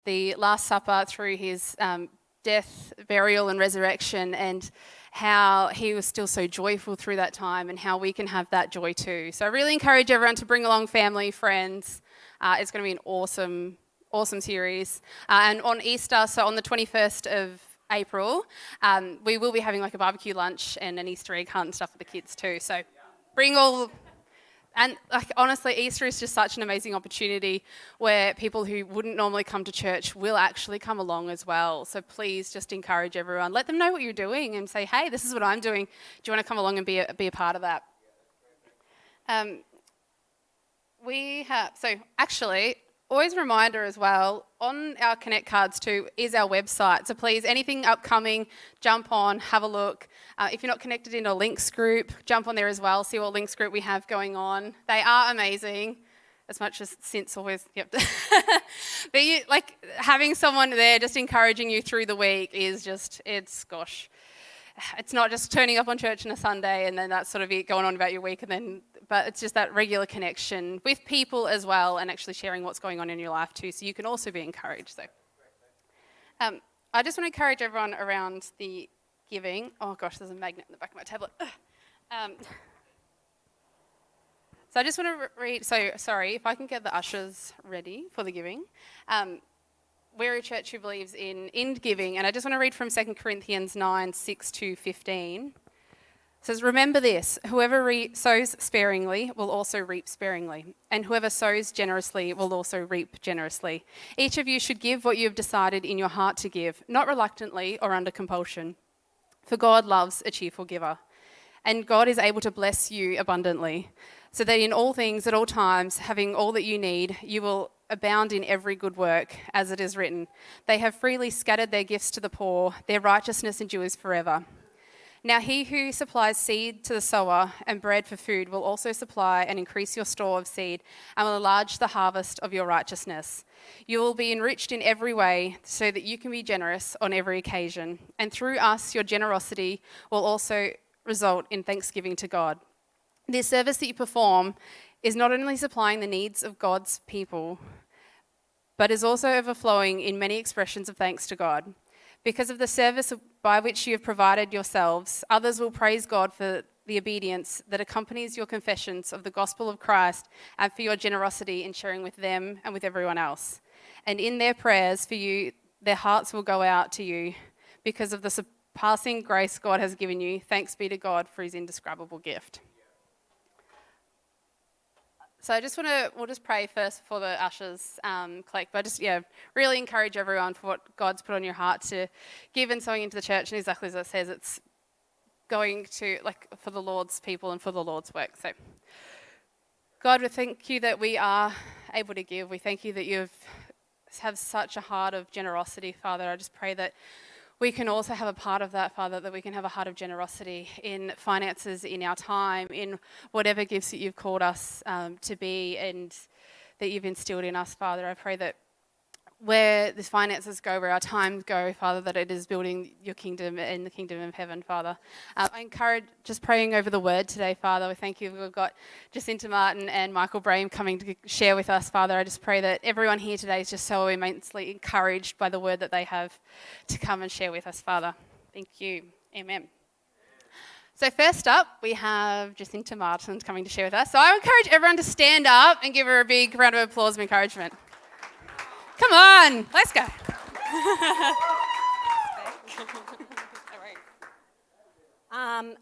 the Last Supper through his death, burial, and resurrection, and how he was still so joyful through that time, and how we can have that joy too. So I really encourage everyone to bring along family, friends. It's going to be an awesome series. And on Easter, so on the 21st of April, we will be having like a barbecue lunch and an Easter egg hunt and stuff for the kids too. So bring all. And like honestly, Easter is just such an amazing opportunity where people who wouldn't normally come to church will actually come along as well. So please just encourage everyone. Let them know what you're doing and say, hey, this is what I'm doing. Do you want to come along and be a part of that? Always a reminder as well, on our Connect cards too is our website. So please, anything upcoming, jump on, have a look. If you're not connected in a links group, jump on there as well, see what links group we have going on. They are amazing, as much as Since always, yep. But having someone there just encouraging you through the week is just, it's not just turning up on church on a Sunday and then that's sort of it going on about your week, but it's just that regular connection with people as well, and actually sharing what's going on in your life too, so you can also be encouraged. So I just want to encourage everyone around the giving. Oh gosh, there's a magnet in the back of my tablet. So I just want to read, so sorry, if I can get the ushers ready for the giving. We're a church who believes in giving, and I just want to read from 2 Corinthians 9, 6 to 15. It says, remember this, whoever sows sparingly will also reap sparingly, and whoever sows generously will also reap generously. Each of you should give what you have decided in your heart to give, not reluctantly or under compulsion, for God loves a cheerful giver. And God is able to bless you abundantly, so that in all things, at all times, having all that you need, you will abound in every good work, as it is written. They have freely scattered their gifts to the poor, their righteousness endures forever. Now he who supplies seed to the sower and bread for food will also supply and increase your store of seed and will enlarge the harvest of your righteousness. You will be enriched in every way so that you can be generous on every occasion. And through us, your generosity will also result in thanksgiving to God. This service that you perform is not only supplying the needs of God's people, but is also overflowing in many expressions of thanks to God. Because of the service by which you have provided yourselves, others will praise God for the obedience that accompanies your confessions of the gospel of Christ and for your generosity in sharing with them and with everyone else. And in their prayers for you, their hearts will go out to you because of the surpassing grace God has given you. Thanks be to God for his indescribable gift. So we'll just pray first before the ushers collect, but really encourage everyone for what God's put on your heart to give and sowing into the church, and exactly as it says, it's going to, for the Lord's people and for the Lord's work. So God, we thank you that we are able to give. We thank you that you have such a heart of generosity, Father. I just pray that we can also have a part of that, Father, that we can have a heart of generosity in finances, in our time, in whatever gifts that you've called us to be and that you've instilled in us, Father. I pray that where the finances go, where our time go, Father, that it is building your kingdom and the kingdom of heaven, Father. I encourage just praying over the word today, Father. We thank you. We've got Jacinta Martin and Michael Brame coming to share with us, Father. I just pray that everyone here today is just so immensely encouraged by the word that they have to come and share with us, Father. Thank you. Amen. So first up, we have Jacinta Martin coming to share with us. So I encourage everyone to stand up and give her a big round of applause and encouragement. Come on, let's go.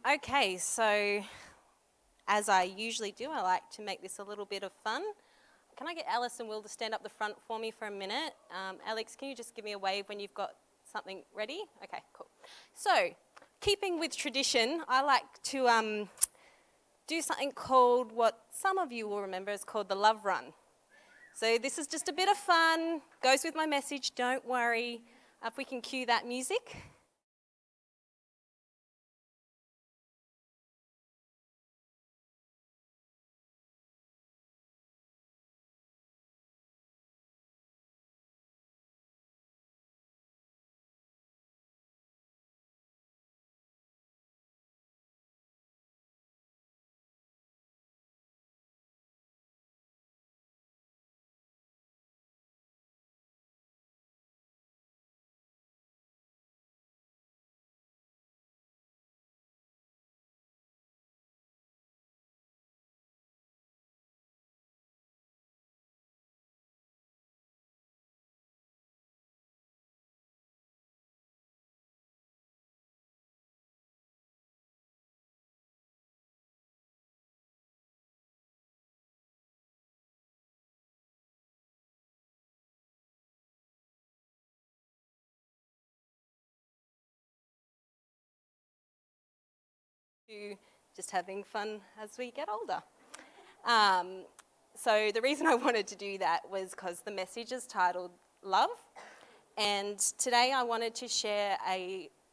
Okay, so as I usually do, I like to make this a little bit of fun. Can I get Alice and Will to stand up the front for me for a minute? Alex, can you just give me a wave when you've got something ready? Okay, cool. So, keeping with tradition, I like to do something called, what some of you will remember is called the Love Run. So this is just a bit of fun, goes with my message, don't worry. If we can cue that music. to just having fun as we get older. So the reason I wanted to do that was because the message is titled Love. And today I wanted to share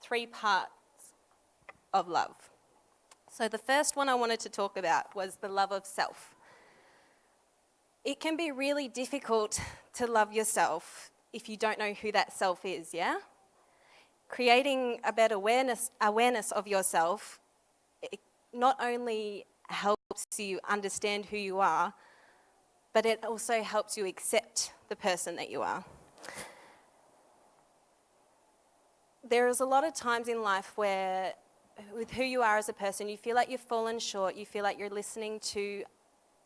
3 parts of love. So the first one I wanted to talk about was the love of self. It can be really difficult to love yourself if you don't know who that self is, yeah? Creating a better awareness of yourself, it not only helps you understand who you are, but it also helps you accept the person that you are. There is a lot of times in life where, with who you are as a person, you feel like you've fallen short, you feel like you're listening to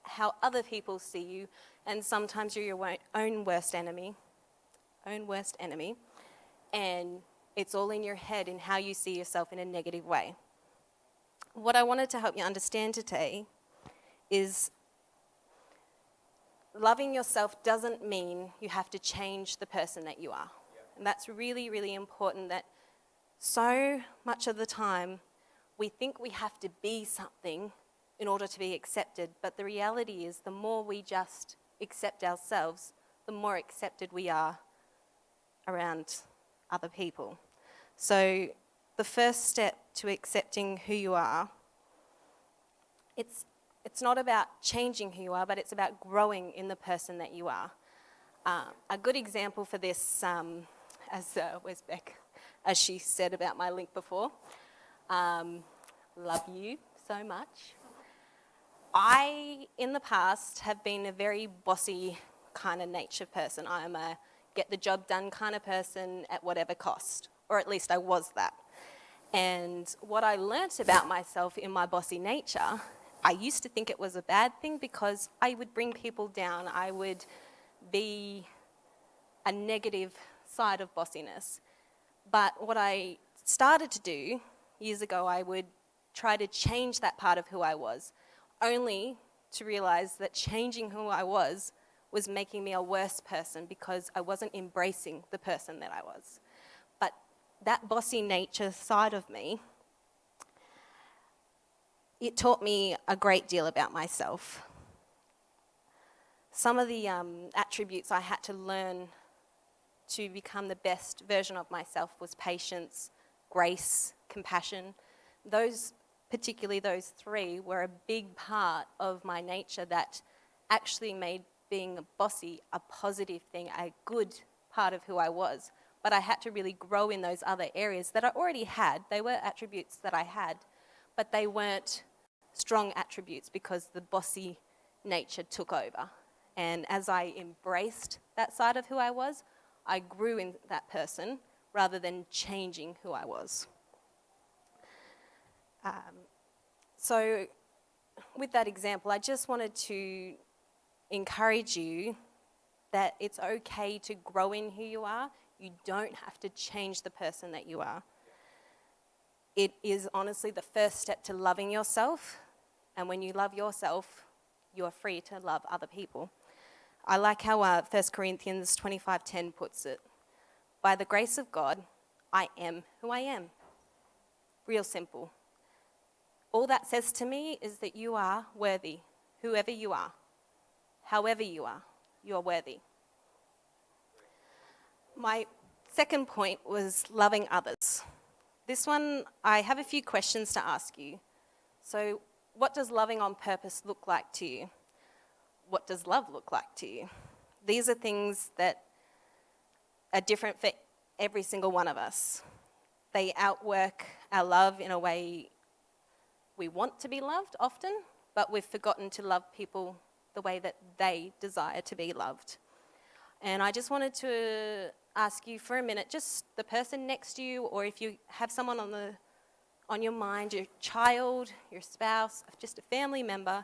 how other people see you, and sometimes you're your own worst enemy, and it's all in your head in how you see yourself in a negative way. What I wanted to help you understand today is loving yourself doesn't mean you have to change the person that you are. And that's really, really important, that so much of the time we think we have to be something in order to be accepted, but the reality is the more we just accept ourselves, the more accepted we are around other people. So the first step to accepting who you are, it's not about changing who you are, but it's about growing in the person that you are. A good example for this, where's Beck? As she said about my link before, love you so much. I, in the past, have been a very bossy kind of nature person. I am a get the job done kind of person at whatever cost, or at least I was that. And what I learnt about myself in my bossy nature, I used to think it was a bad thing because I would bring people down. I would be a negative side of bossiness. But what I started to do years ago, I would try to change that part of who I was, only to realize that changing who I was making me a worse person because I wasn't embracing the person that I was. But that bossy nature side of me, it taught me a great deal about myself. Some of the attributes I had to learn to become the best version of myself was patience, grace, compassion. Particularly those 3 were a big part of my nature that actually made being bossy a positive thing, a good part of who I was. But I had to really grow in those other areas that I already had. They were attributes that I had, but they weren't strong attributes because the bossy nature took over. And as I embraced that side of who I was, I grew in that person rather than changing who I was. So with that example, I just wanted to encourage you that it's okay to grow in who you are. You don't have to change the person that you are. It is honestly the first step to loving yourself, and when you love yourself, you are free to love other people. I like how 1 Corinthians 25:10 puts it. By the grace of God, I am who I am. Real simple. All that says to me is that you are worthy, whoever you are, however you are worthy. My second point was loving others. This one, I have a few questions to ask you. So, what does loving on purpose look like to you? What does love look like to you? These are things that are different for every single one of us. They outwork our love in a way we want to be loved often, but we've forgotten to love people the way that they desire to be loved. And I just wanted to ask you for a minute, just the person next to you, or if you have someone on your mind, your child, your spouse, just a family member,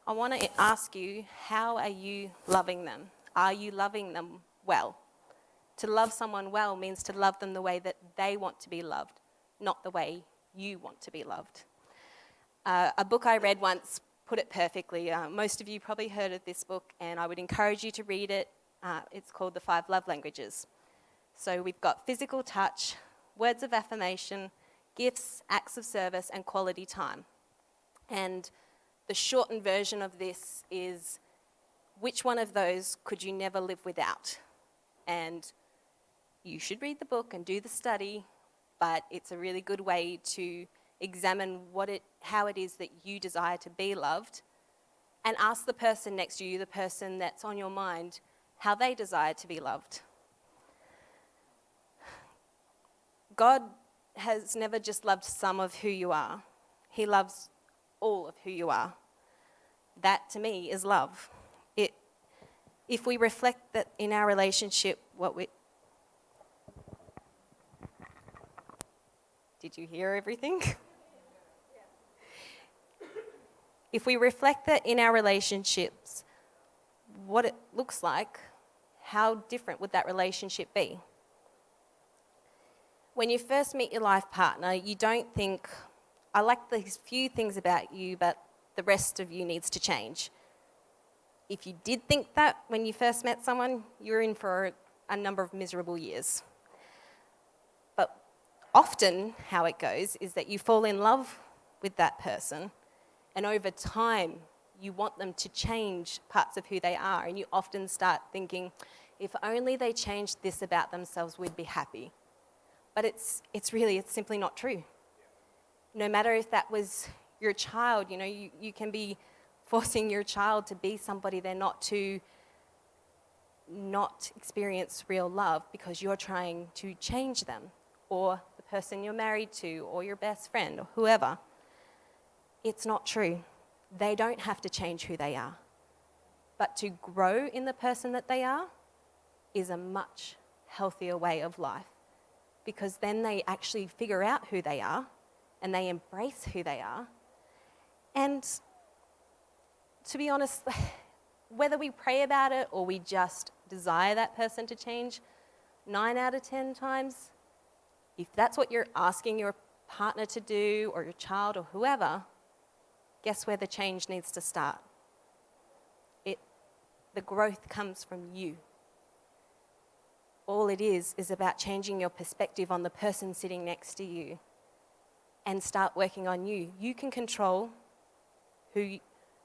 I want to ask you, how are you loving them? Are you loving them well? To love someone well means to love them the way that they want to be loved, not the way you want to be loved. A book I read once put it perfectly. Most of you probably heard of this book, and I would encourage you to read it. It's called The 5 Love Languages. So we've got physical touch, words of affirmation, gifts, acts of service, and quality time. And the shortened version of this is, which one of those could you never live without? And you should read the book and do the study, but it's a really good way to examine how it is that you desire to be loved, and ask the person next to you, the person that's on your mind, how they desire to be loved. God has never just loved some of who you are. He loves all of who you are. That, to me, is love. If we reflect that in our relationship, Did you hear everything? If we reflect that in our relationships, what it looks like, how different would that relationship be? When you first meet your life partner, you don't think, I like these few things about you, but the rest of you needs to change. If you did think that when you first met someone, you're in for a number of miserable years. But often how it goes is that you fall in love with that person, and over time you want them to change parts of who they are, and you often start thinking, if only they changed this about themselves, we'd be happy. But it's simply not true. No matter if that was your child, you can be forcing your child to be somebody they're not, to not experience real love because you're trying to change them, or the person you're married to, or your best friend, or whoever. It's not true. They don't have to change who they are. But to grow in the person that they are is a much healthier way of life, because then they actually figure out who they are and they embrace who they are. And to be honest, whether we pray about it or we just desire that person to change, 9 out of 10 times, if that's what you're asking your partner to do, or your child, or whoever, guess where the change needs to start? The growth comes from you. All it is about changing your perspective on the person sitting next to you and start working on you. You can control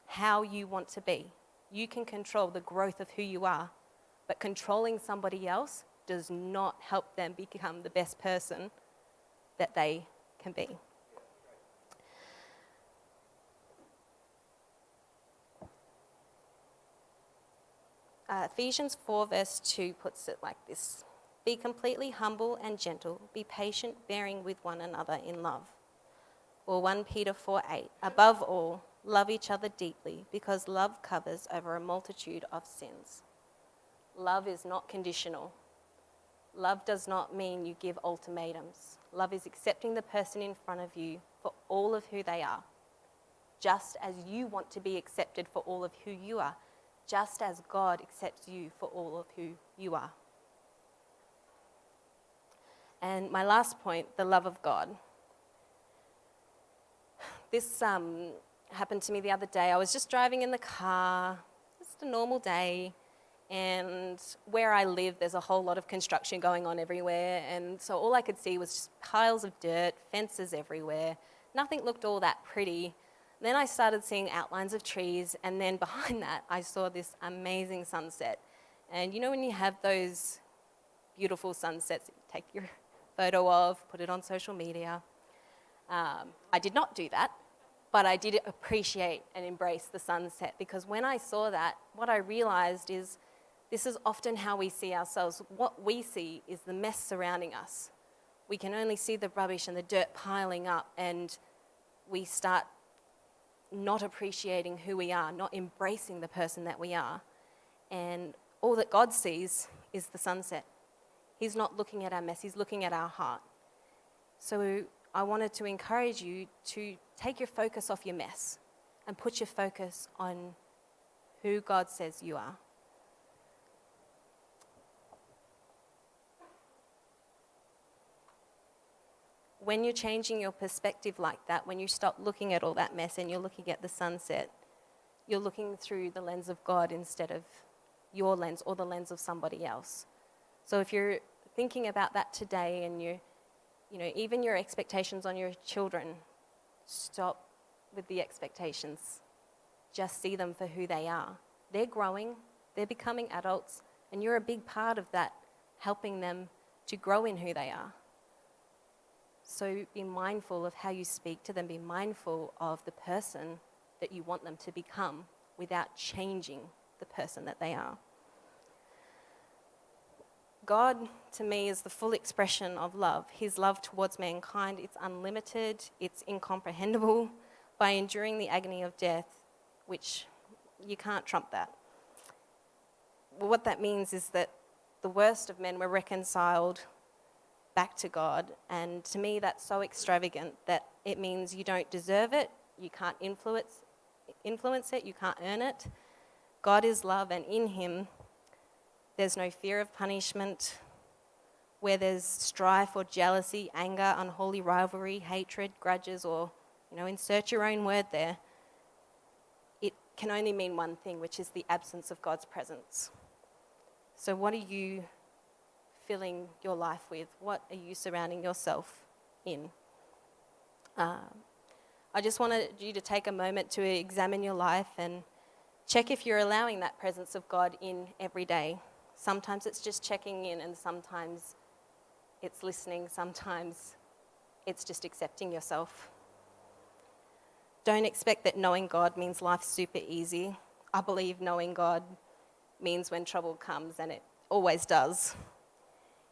how you want to be. You can control the growth of who you are, but controlling somebody else does not help them become the best person that they can be. Ephesians 4 verse 2 puts it like this: be completely humble and gentle, be patient, bearing with one another in love. Or 1 Peter 4:8, above all, love each other deeply, because love covers over a multitude of sins. Love is not conditional. Love does not mean you give ultimatums. Love is accepting the person in front of you for all of who they are, just as you want to be accepted for all of who you are, just as God accepts you for all of who you are. And my last point, the love of God. This happened to me the other day. I was just driving in the car, just a normal day, and where I live, there's a whole lot of construction going on everywhere, and so all I could see was just piles of dirt, fences everywhere. Nothing looked all that pretty. Then I started seeing outlines of trees, and then behind that, I saw this amazing sunset. And you know when you have those beautiful sunsets that you take your photo of, put it on social media? I did not do that, but I did appreciate and embrace the sunset, because when I saw that, what I realized is this is often how we see ourselves. What we see is the mess surrounding us. We can only see the rubbish and the dirt piling up, and we start not appreciating who we are, not embracing the person that we are. And all that God sees is the sunset. He's not looking at our mess, he's looking at our heart. So I wanted to encourage you to take your focus off your mess and put your focus on who God says you are. When you're changing your perspective like that, when you stop looking at all that mess and you're looking at the sunset, you're looking through the lens of God instead of your lens or the lens of somebody else. So if you're thinking about that today and you're even your expectations on your children, stop with the expectations. Just see them for who they are. They're growing, they're becoming adults, and you're a big part of that, helping them to grow in who they are. So be mindful of how you speak to them. Be mindful of the person that you want them to become without changing the person that they are. God, to me, is the full expression of love. His love towards mankind, it's unlimited, it's incomprehensible. By enduring the agony of death, which you can't trump that. Well, what that means is that the worst of men were reconciled back to God, and to me that's so extravagant that it means you don't deserve it, you can't influence it, you can't earn it. God is love, and in him there's no fear of punishment. Where there's strife or jealousy, anger, unholy rivalry, hatred, grudges, or insert your own word there, it can only mean one thing, which is the absence of God's presence. So what are you filling your life with? What are you surrounding yourself in? I just wanted you to take a moment to examine your life and check if you're allowing that presence of God in every day. Sometimes it's just checking in, and sometimes it's listening, sometimes it's just accepting yourself. Don't expect that knowing God means life's super easy. I believe knowing God means when trouble comes, and it always does.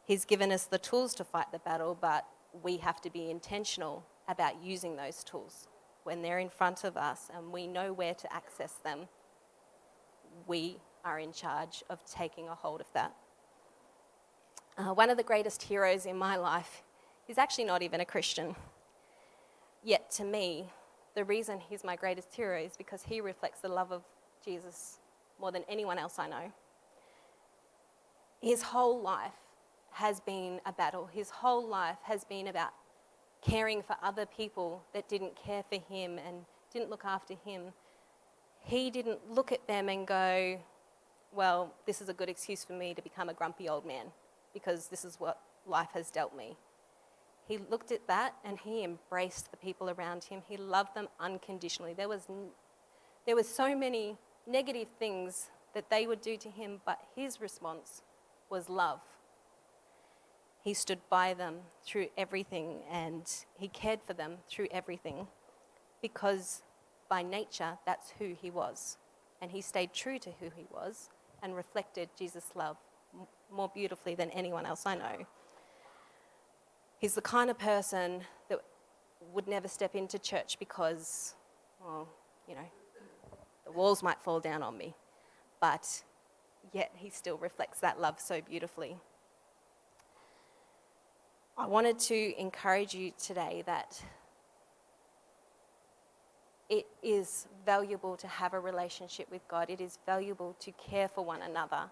He's given us the tools to fight the battle, but we have to be intentional about using those tools. When they're in front of us and we know where to access them, we are in charge of taking a hold of that. One of the greatest heroes in my life is actually not even a Christian. Yet to me, the reason he's my greatest hero is because he reflects the love of Jesus more than anyone else I know. His whole life has been a battle. His whole life has been about caring for other people that didn't care for him and didn't look after him. He didn't look at them and go, well, this is a good excuse for me to become a grumpy old man because this is what life has dealt me. He looked at that and he embraced the people around him. He loved them unconditionally. There was so many negative things that they would do to him, but his response was love. He stood by them through everything, and he cared for them through everything because by nature, that's who he was. And he stayed true to who he was and reflected Jesus' love more beautifully than anyone else I know. He's the kind of person that would never step into church because, the walls might fall down on me. But yet he still reflects that love so beautifully. I wanted to encourage you today that it is valuable to have a relationship with God. It is valuable to care for one another.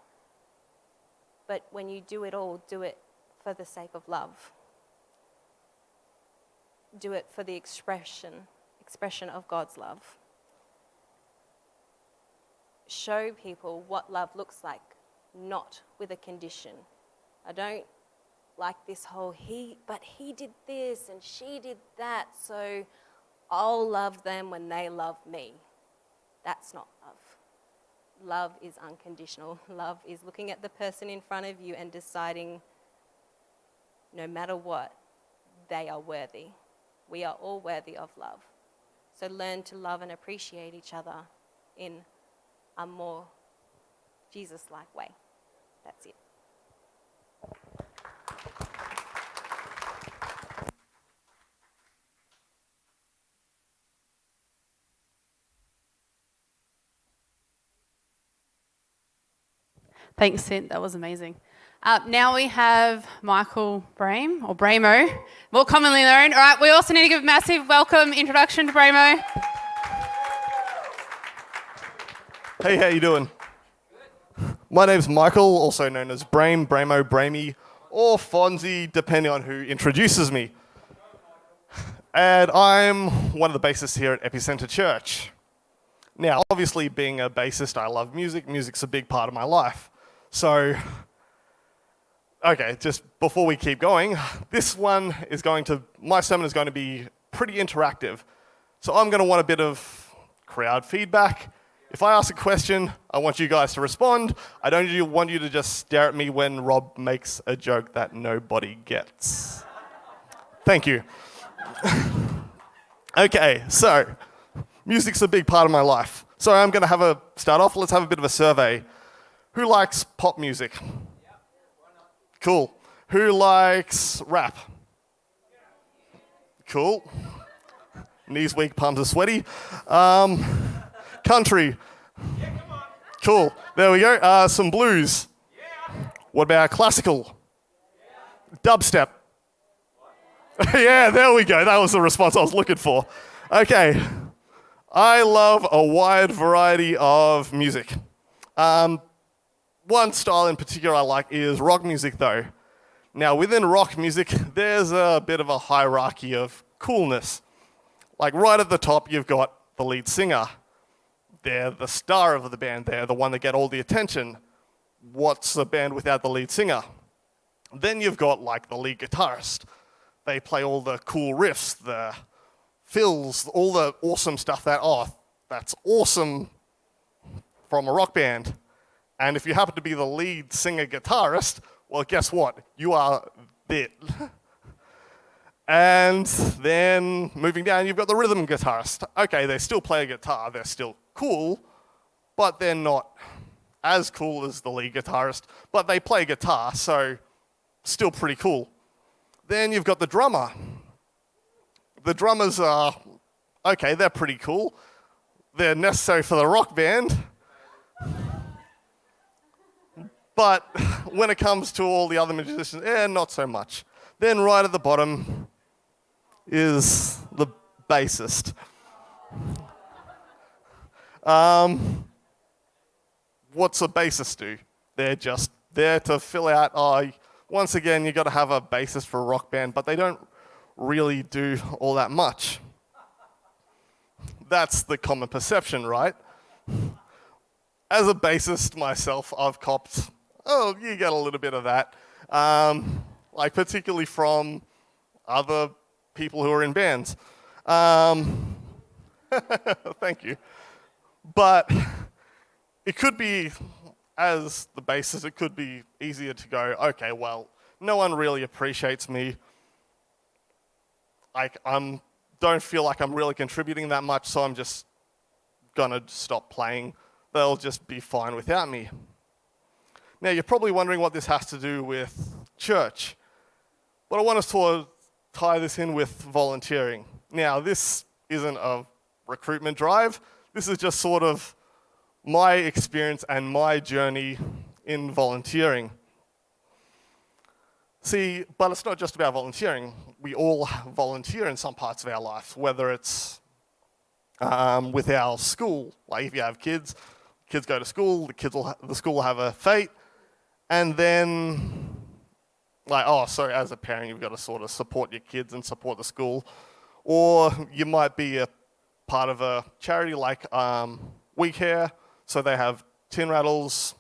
But when you do it all, do it for the sake of love. Do it for the expression of God's love. Show people what love looks like, not with a condition. I don't like this whole he did this and she did that, so I'll love them when they love me. That's not love. Love is unconditional. Love is looking at the person in front of you and deciding, no matter what, they are worthy. We are all worthy of love. So learn to love and appreciate each other in a more Jesus-like way. That's it. Thanks, Sid. That was amazing. Now we have Michael Brame, or Bramo, more commonly known. All right, we also need to give a massive welcome introduction to Bramo. Hey, how you doing? My name's Michael, also known as Brame, Bramo, Bramey, or Fonzie, depending on who introduces me. And I'm one of the bassists here at Epicentre Church. Now, obviously, being a bassist, I love music. Music's a big part of my life. So, Okay, just before we keep going, my sermon is going to be pretty interactive. So I'm going to want a bit of crowd feedback. If I ask a question, I want you guys to respond. I don't want you to just stare at me when Rob makes a joke that nobody gets. Thank you. Okay, so music's a big part of my life. So I'm going to start off, let's have a bit of a survey. Who likes pop music? Cool. Who likes rap? Cool. Knees weak, palms are sweaty. Country. Cool. There we go. Some blues. What about classical? Dubstep. Yeah, there we go. That was the response I was looking for. Okay. I love a wide variety of music. One style in particular I like is rock music, though. Now, within rock music, there's a bit of a hierarchy of coolness. Like right at the top, you've got the lead singer. They're the star of the band. They're the one that get all the attention. What's a band without the lead singer? Then you've got like the lead guitarist. They play all the cool riffs, the fills, all the awesome stuff that's awesome from a rock band. And if you happen to be the lead singer guitarist, well, guess what? You are it. And then moving down, you've got the rhythm guitarist. Okay, they still play a guitar. They're still cool, but they're not as cool as the lead guitarist. But they play guitar, so still pretty cool. Then you've got the drummer. The drummers are, okay, they're pretty cool. They're necessary for the rock band. But when it comes to all the other musicians, not so much. Then right at the bottom is the bassist. What's a bassist do? They're just there to fill out, once again, you've got to have a bassist for a rock band, but they don't really do all that much. That's the common perception, right? As a bassist myself, I've copped, you get a little bit of that. Like particularly from other people who are in bands. Thank you. But it could be, as the bassist, it could be easier to go, okay, well, no one really appreciates me. Like, don't feel like I'm really contributing that much, so I'm just gonna stop playing. They'll just be fine without me. Now, you're probably wondering what this has to do with church. But I want to sort of tie this in with volunteering. Now, this isn't a recruitment drive. This is just sort of my experience and my journey in volunteering. See, but it's not just about volunteering. We all volunteer in some parts of our life, whether it's with our school. Like if you have kids go to school, the school will have a fete, and then, as a parent, you've got to sort of support your kids and support the school. Or you might be a part of a charity like We Care, so they have tin rattles.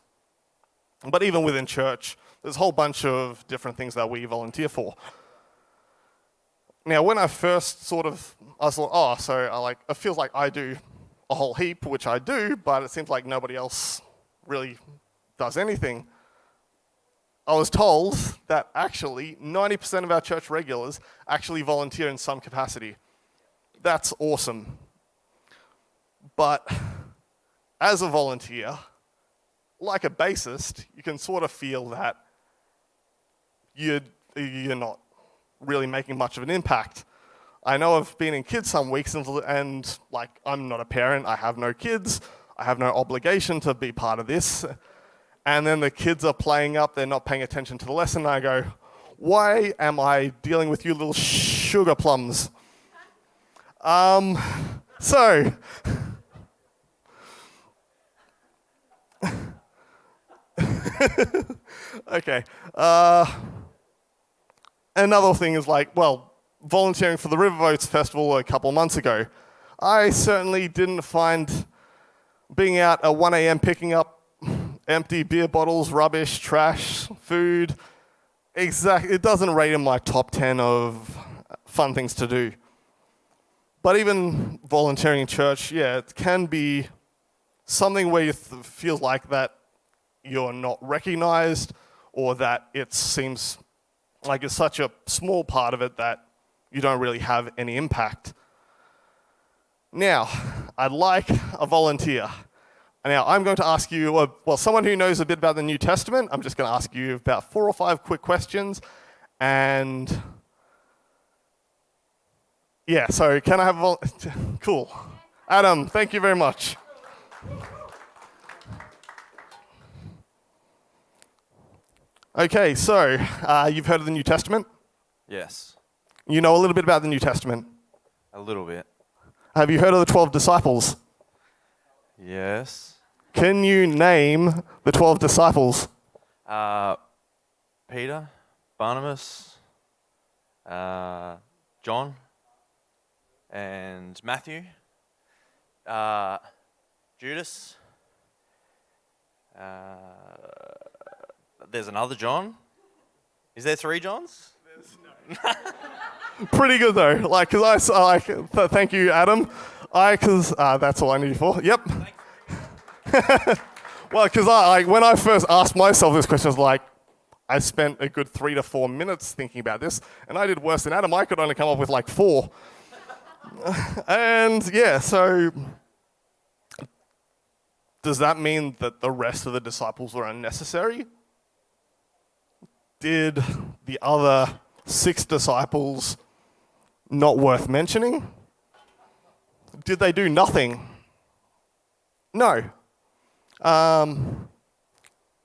But even within church, there's a whole bunch of different things that we volunteer for. Now, when I first I thought, it feels like I do a whole heap, which I do, but it seems like nobody else really does anything. I was told that actually 90% of our church regulars actually volunteer in some capacity. That's awesome. But as a volunteer, like a bassist, you can sort of feel that you're not really making much of an impact. I know I've been in kids some weeks and I'm not a parent, I have no kids, I have no obligation to be part of this. And then the kids are playing up, they're not paying attention to the lesson, and I go, why am I dealing with you little sugar plums? Okay. Another thing is volunteering for the Riverboats Festival a couple of months ago. I certainly didn't find being out at 1 a.m. picking up empty beer bottles, rubbish, trash, food, exactly. It doesn't rate in my top 10 of fun things to do. But even volunteering in church, yeah, it can be something where you feel like that you're not recognized, or that it seems like it's such a small part of it that you don't really have any impact. Now, I'd like a volunteer. Now, I'm going to ask you, well, someone who knows a bit about the New Testament, I'm just going to ask you about 4 or 5 quick questions. And yeah, so can I have a cool. Adam, thank you very much. Okay, so you've heard of the New Testament? Yes, You know a little bit about the New Testament. a little bit. Have you heard of the 12 disciples? Yes. Can you name the 12 disciples? Peter, Barnabas, John, and Matthew, Judas. There's another John. Is there 3 Johns? Pretty good though. Like, cause thank you, Adam. Cause that's all I need you for. Yep. Well, cause when I first asked myself this question, I was like, I spent a good 3 to 4 minutes thinking about this, and I did worse than Adam. I could only come up with like 4. And yeah, so does that mean that the rest of the disciples were unnecessary? Did the other 6 disciples not worth mentioning? Did they do nothing? No.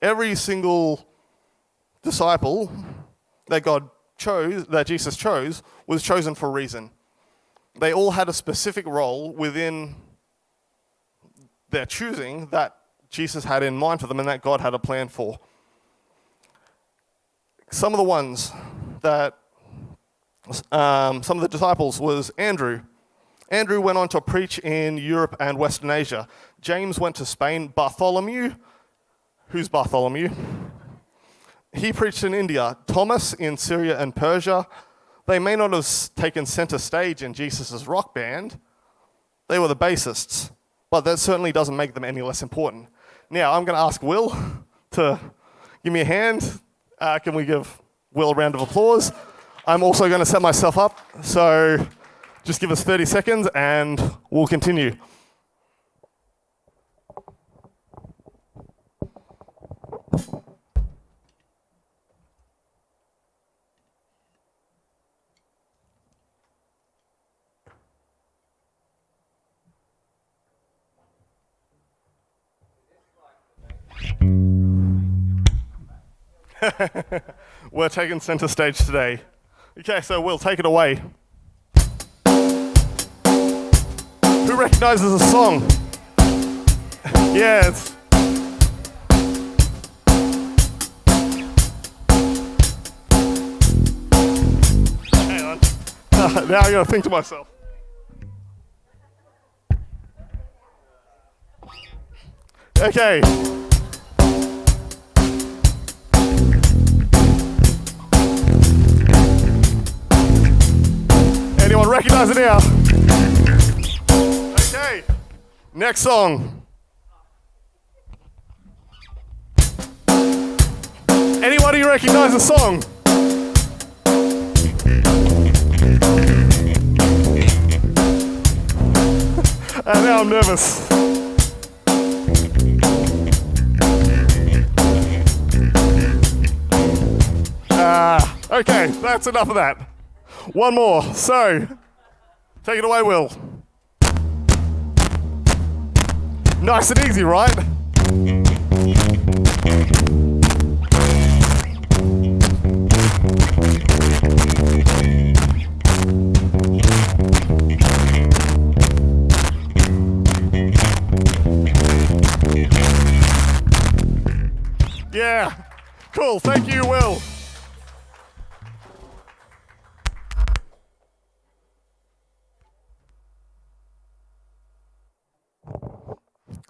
Every single disciple that God chose, that Jesus chose, was chosen for a reason. They all had a specific role within their choosing that Jesus had in mind for them and that God had a plan for. Some of the ones that, some of the disciples was Andrew. Andrew went on to preach in Europe and Western Asia. James went to Spain. Bartholomew, who's Bartholomew? He preached in India. Thomas in Syria and Persia. They may not have taken center stage in Jesus' rock band. They were the bassists, but that certainly doesn't make them any less important. Now, I'm going to ask Will to give me a hand. Can we give Will a round of applause? I'm also going to set myself up, so just give us 30 seconds and we'll continue. We're taking center stage today. Okay, so Will, take it away. Who recognizes the song? Yes. Hang on. Now I gotta think to myself. Okay. Anyone recognize it now? Okay, next song. Anybody recognize the song? And now I'm nervous. Okay, that's enough of that. One more. So, take it away, Will. Nice and easy, right? Yeah. Cool. Thank you, Will.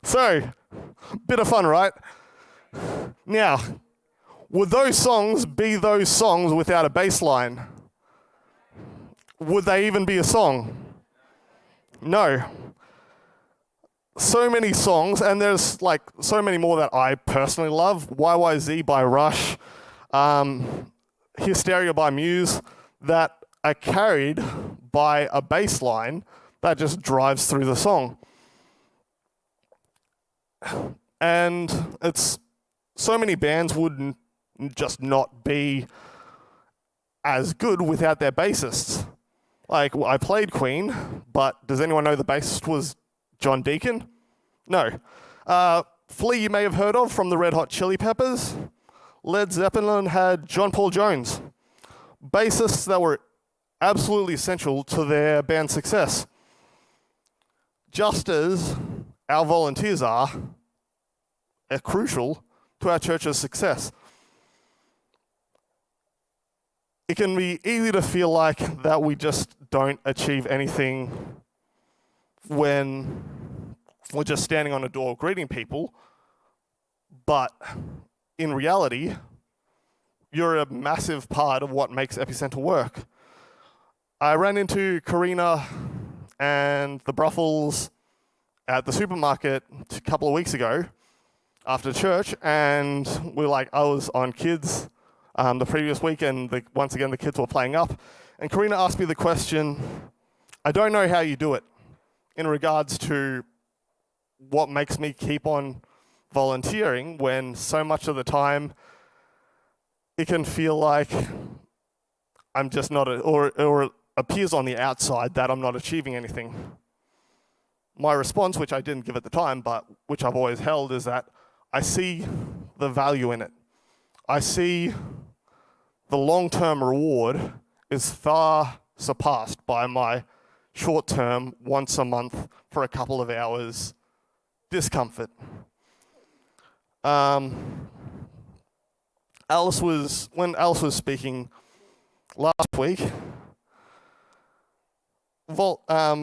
So, bit of fun, right? Now, Would those songs be those songs without a bass line? Would they even be a song? No. So many songs, and there's like so many more that I personally love. YYZ by Rush, Hysteria by Muse, that are carried by a bass line that just drives through the song. And it's so many bands would just not be as good without their bassists. Like, I played Queen, but does anyone know the bassist was John Deacon? No. Flea you may have heard of from the Red Hot Chili Peppers. Led Zeppelin had John Paul Jones. Bassists that were absolutely essential to their band's success. Just as our volunteers are crucial to our church's success. It can be easy to feel like that we just don't achieve anything when we're just standing on a door greeting people, but in reality, you're a massive part of what makes Epicentre work. I ran into Karina and the Bruffles at the supermarket a couple of weeks ago after church, and I was on kids the previous week, and once again the kids were playing up, and Karina asked me the question, I don't know how you do it, in regards to what makes me keep on volunteering when so much of the time it can feel like I'm just not, or it appears on the outside that I'm not achieving anything. My response, which I didn't give at the time, but which I've always held, is that I see the value in it. I see the long-term reward is far surpassed by my short-term, once a month for a couple of hours discomfort. When Alice was speaking last week,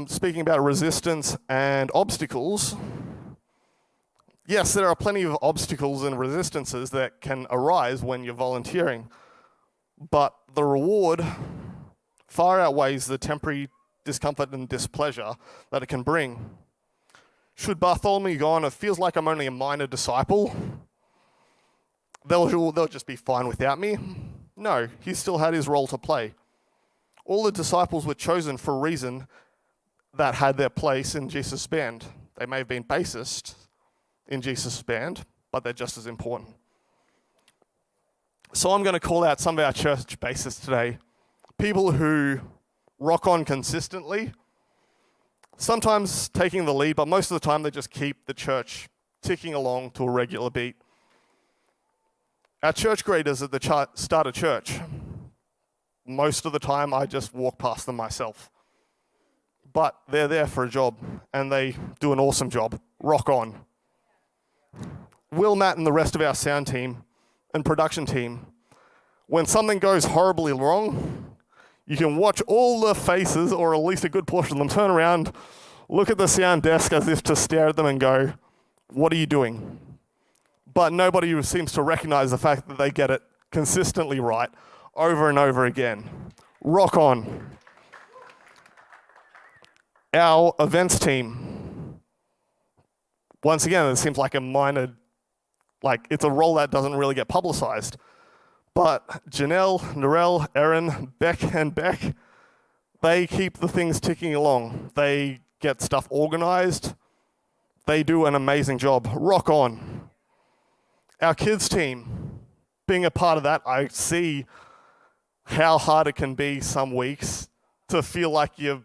speaking about resistance and obstacles, yes, there are plenty of obstacles and resistances that can arise when you're volunteering, but the reward far outweighs the temporary discomfort and displeasure that it can bring. Should Bartholomew go on, it feels like I'm only a minor disciple, they'll just be fine without me. No, he still had his role to play. All the disciples were chosen for a reason that had their place in Jesus' band. They may have been bassists in Jesus' band, but they're just as important. So I'm going to call out some of our church bassists today. People who rock on consistently, sometimes taking the lead, but most of the time they just keep the church ticking along to a regular beat. Our church graders at the start of church, most of the time I just walk past them myself. But they're there for a job, and they do an awesome job. Rock on. Will, Matt, and the rest of our sound team and production team, when something goes horribly wrong, you can watch all the faces, or at least a good portion of them, turn around, look at the sound desk as if to stare at them and go, what are you doing? But nobody seems to recognize the fact that they get it consistently right over and over again. Rock on. Our events team, once again, it seems like a minor, it's a role that doesn't really get publicized. But Janelle, Narelle, Erin, Beck, and Beck, they keep the things ticking along. They get stuff organized. They do an amazing job. Rock on. Our kids team, being a part of that, I see how hard it can be some weeks to feel like you're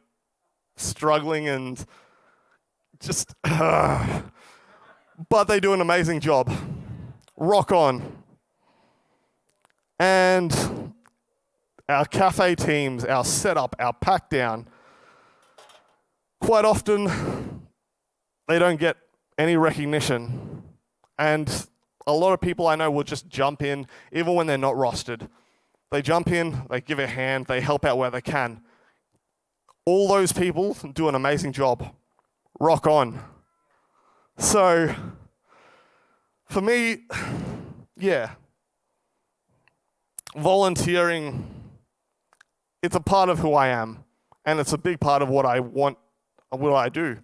struggling and just, but they do an amazing job. Rock on. And our cafe teams, our setup, our pack down, quite often they don't get any recognition. And a lot of people I know will just jump in, even when they're not rostered. They jump in, they give a hand, they help out where they can. All those people do an amazing job. Rock on. So, for me, yeah, volunteering, it's a part of who I am, and it's a big part of what I want, what I do.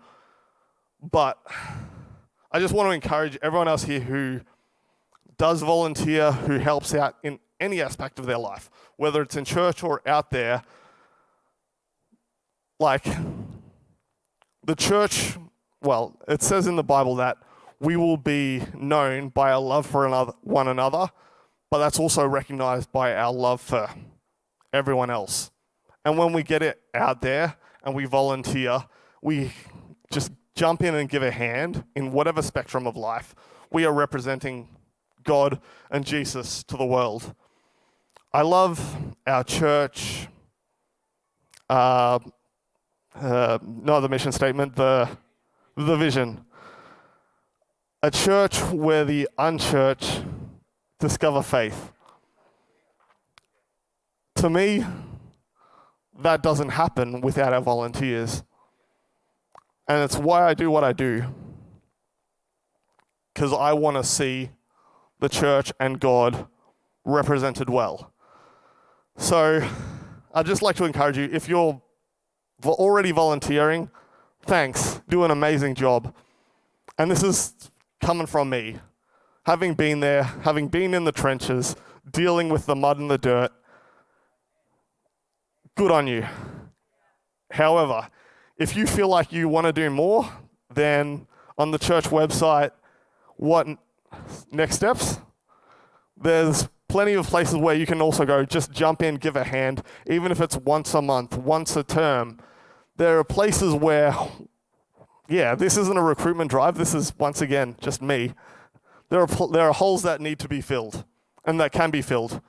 But I just want to encourage everyone else here who does volunteer, who helps out in any aspect of their life, whether it's in church or out there. Like, the church, well, it says in the Bible that we will be known by our love for one another, but that's also recognized by our love for everyone else. And when we get it out there and we volunteer, we just jump in and give a hand in whatever spectrum of life. We are representing God and Jesus to the world. I love our church, not the mission statement, the vision. A church where the unchurched discover faith. To me, that doesn't happen without our volunteers. And it's why I do what I do. Because I want to see the church and God represented well. So I'd just like to encourage you, if you're already volunteering, thanks, do an amazing job. And this is coming from me. Having been there, having been in the trenches, dealing with the mud and the dirt, good on you. However, if you feel like you want to do more, then on the church website, what next steps? There's plenty of places where you can also go, just jump in, give a hand, even if it's once a month, once a term. There are places where, yeah, this isn't a recruitment drive, this is, once again, just me. There are holes that need to be filled, and that can be filled.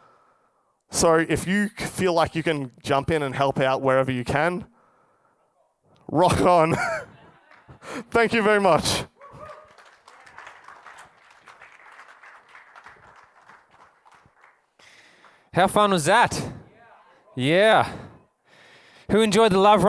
So if you feel like you can jump in and help out wherever you can, rock on. Thank you very much. How fun was that? Yeah. Who enjoyed the love run?